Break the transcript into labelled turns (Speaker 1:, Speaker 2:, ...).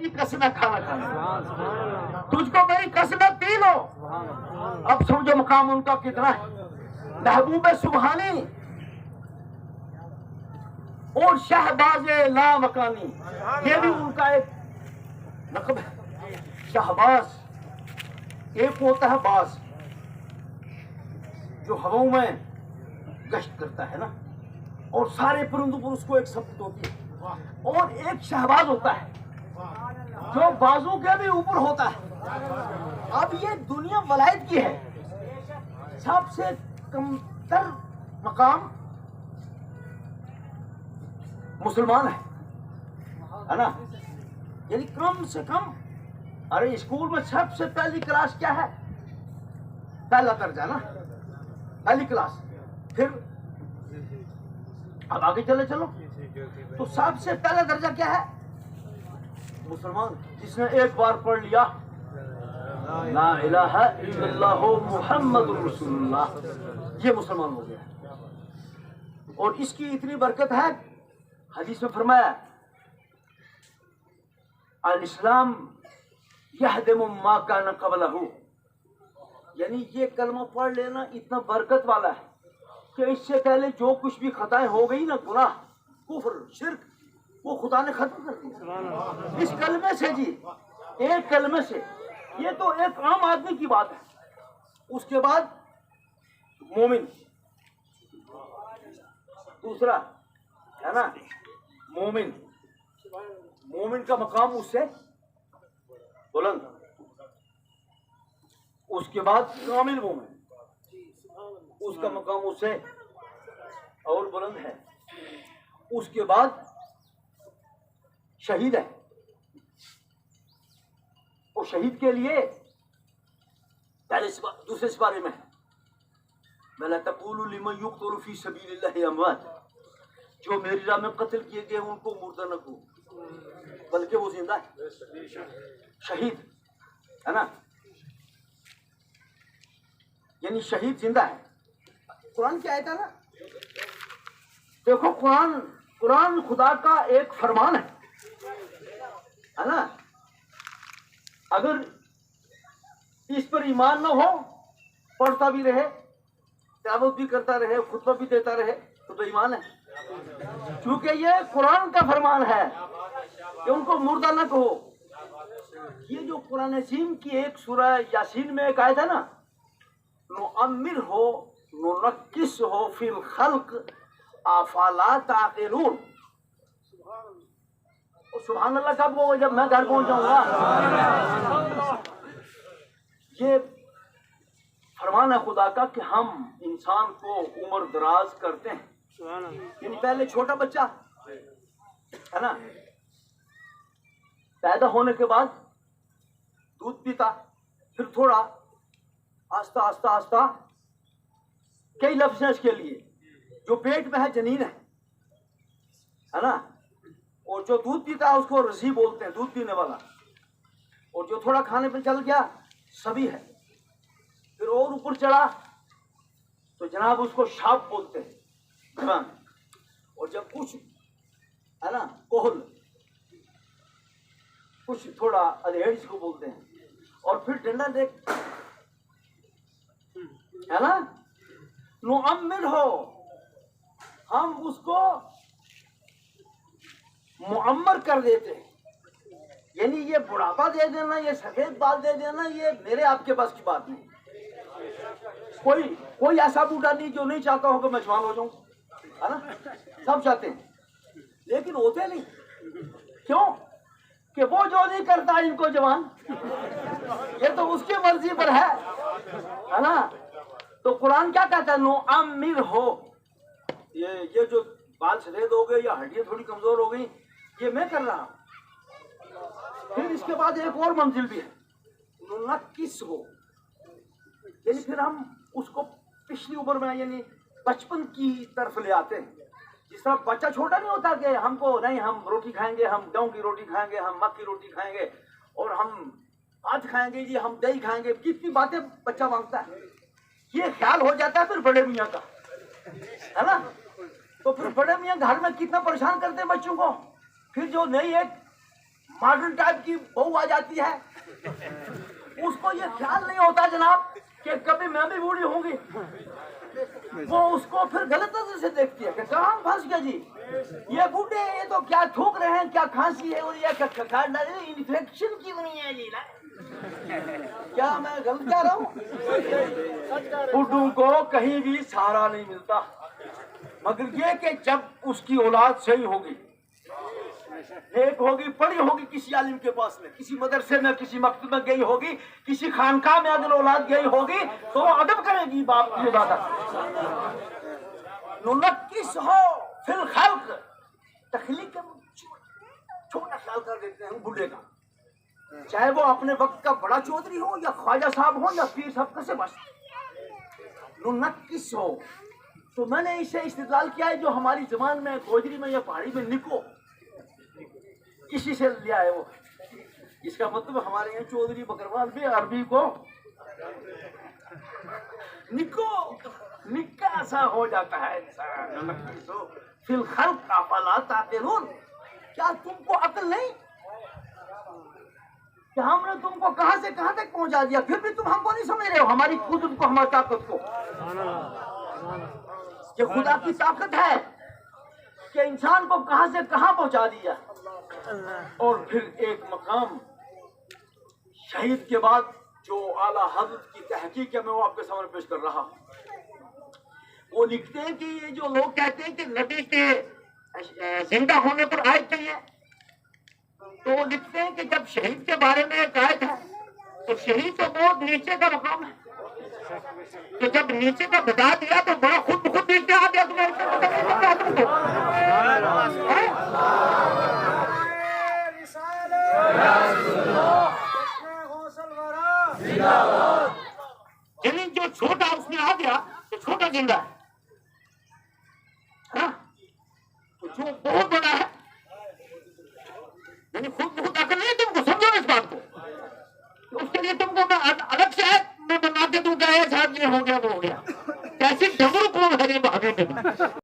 Speaker 1: तेरी कसमें खाना खाना, तुझको मेरी कसमें पी लो। अब समझो मकाम उनका कितना है। महबूब सुबहानी और शहबाज लामकानी, ये भी उनका एक लक़ब है। शहबाज एक होता है बाज जो हवाओं में गश्त करता है ना, और सारे परिंदों पर उसको एक शब्द होती है। और एक शहबाज होता है जो बाजू के भी ऊपर होता है। अब ये दुनिया वलायत की है, सबसे कमतर मकाम मुसलमान है ना। यानी कम से कम, अरे स्कूल में सबसे पहली क्लास क्या है? पहला दर्जा ना, पहली क्लास। फिर अब आगे चले चलो तो सबसे पहला दर्जा क्या है? मुसलमान, जिसने एक बार पढ़ लिया ला इलाहा इल्लल्लाहु मुहम्मदुर रसूलुल्लाह, ये मुसलमान हो गया। और इसकी इतनी बरकत है, हदीस में फरमाया अल इस्लाम यहदमु मा काना क़ब्लहु, यानी ये कलमा पढ़ लेना इतना बरकत वाला है कि इससे पहले जो कुछ भी खताएं हो गई ना, गुनाह, कुफ्र, शिर्क, वो खुदा ने खत्म कर दिया इस कलमे से जी, एक कलमे से। ये तो एक आम आदमी की बात है। उसके बाद मोमिन, दूसरा है ना मोमिन, मोमिन का मकाम उससे बुलंद। उसके बाद कामिल मोमिन, उसका मकाम उससे और बुलंद है। उसके बाद शहीद है, वो शहीद के लिए पहले दूसरे सिपारे में है वला तक़ूलू लिमन युक़्तलू फ़ी सबीलिल्लाहि अमवात, जो मेरी राह में कत्ल किए गए उनको मुर्दा न कहो, बल्कि वो जिंदा है, शहीद है ना। यानी शहीद जिंदा है। कुरान क्या आयत है ना, देखो कुरान खुदा का एक फरमान है ना। अगर इस पर ईमान ना हो, पढ़ता भी रहे, तिलावत भी करता रहे, खुतबा भी देता रहे, तो ईमान है। क्योंकि ये कुरान का फरमान है कि उनको मुर्दा न कहो। ये जो कुरान अज़ीम की एक सूरह यासीन में एक आयत है ना, नुअम्मिर हो नुनक्किस हो फिल खल्क अफला ताक़िलून। सुभान अल्लाह कब होगा? जब मैं घर पहुंच जाऊंगा। ये फरमान है खुदा का कि हम इंसान को उम्र दराज करते हैं। यानी पहले छोटा बच्चा है ना, पैदा होने के बाद दूध पीता, फिर थोड़ा आस्ता आस्ता आस्ता कई लफ्ज़ हैं इसके लिए। जो पेट में है जनीन है ना, और जो दूध पीता है उसको रज़ी बोलते हैं, दूध पीने वाला। और जो थोड़ा खाने पे चल गया सभी है। फिर और ऊपर चढ़ा तो जनाब उसको शाब बोलते हैं, जवान। और जब कुछ है ना कोहल, कुछ थोड़ा अधेड़ इसको बोलते हैं, और फिर डंडा देख है ना, नुअम्मिर हो, हम उसको मुअम्मर कर देते हैं। यानी ये बुढ़ापा दे देना, ये सफेद बाल दे देना, ये मेरे आपके पास की बात नहीं। कोई ऐसा बूढ़ा नहीं जो नहीं चाहता होगा मैं जवान हो जाऊं, है ना। सब चाहते हैं, लेकिन होते नहीं। क्यों? कि वो जो नहीं करता इनको जवान, ये तो उसकी मर्जी पर है ना। तो कुरान क्या कहता है? नुअम्मिर हो, ये जो बाल सफेद हो गए या हड्डियां थोड़ी कमजोर हो गई, ये मैं कर रहा हूं। फिर इसके बाद एक और मंजिल भी है, नुनक्किस हो, यानी फिर हम उसको पिछली उम्र में यानी बचपन की तरफ ले आते हैं। जिस तरह बच्चा छोटा नहीं होता कि हमको नहीं, हम रोटी खाएंगे, हम गेहूं की रोटी खाएंगे, हम मक्की की रोटी खाएंगे, और हम भात खाएंगे जी, हम दही खाएंगे, कितनी बातें बच्चा मांगता है। ये ख्याल हो जाता है फिर बड़े मियाँ का, है ना। तो फिर बड़े मियाँ घर में कितना परेशान करते हैं बच्चों को। फिर जो नई एक मॉडर्न टाइप की बहू आ जाती है, उसको ये ख्याल नहीं होता जनाब कि कभी मैं भी बूढ़ी होंगी। वो उसको फिर गलत नजर से देखती है कि कहाँ फंस गया जी, ये बूढ़े ये तो क्या थूक रहे हैं, क्या खांसी है और ये इन्फेक्शन की नहीं है जी ना। क्या मैं गलत कह रहा हूँ? बुड्ढू को कहीं भी सहारा नहीं मिलता, मगर ये कि जब उसकी औलाद सही होगी, नेक होगी, पढ़ी होगी, किसी आलिम के पास में, किसी मदरसे में, किसी मकतब में गई होगी, किसी खानकाह में अगर औलाद गई होगी तो वो अदब करेगी बाप की इबादत। नुनक्किस हो फिल खल्क, तखलीक छोटा ख्याल कर देते हैं बूढ़े का, चाहे वो अपने वक्त का बड़ा चौधरी हो या ख्वाजा साहब हो या पीर साहब से बस नुनक्किस हो। तो मैंने इसे इस्तेदलाल किया है, जो हमारी जबान में गोजरी में या पहाड़ी में निको, इसी से लिया है वो। इसका मतलब हमारे यहाँ चौधरी बकरवाल भी अरबी को निको निक्का सा हो जाता है इंसान। फिल खल्क अफला ताक़िलून, क्या तुमको अक्ल नहीं कि हमने तुमको कहां से कहां तक पहुंचा दिया, फिर भी तुम हमको नहीं समझ रहे हो, हमारी कुदरत को, हमारी ताकत को। ये खुदा की ताकत है कि इंसान को कहां से कहां पहुंचा दिया। और फिर एक मकाम शहीद के बाद जो आला हज़रत की तहकीक है, मैं वो आपके सामने पेश कर रहा हूं। वो लिखते हैं कि ये जो लोग कहते हैं कि नबी के जिंदा होने पर आयत चाहिए, तो वो लिखते हैं कि जब शहीद के बारे में एक आयत है तो शहीद तो बहुत नीचे का मकाम है, तो जब नीचे का बता दिया तो बड़ा खुद नीचे आ गया। यानी जो छोटा उसमें आ गया तो छोटा जिंदा है, तो जो बहुत बड़ा है यानी खुद बहुत अकल नहीं, तुमको समझो इस बात को। तो उसके लिए तुमको मैं अलग से मैं बना के दूंगा, साहब ये हो गया वो हो गया, कैसे डबल कौन है।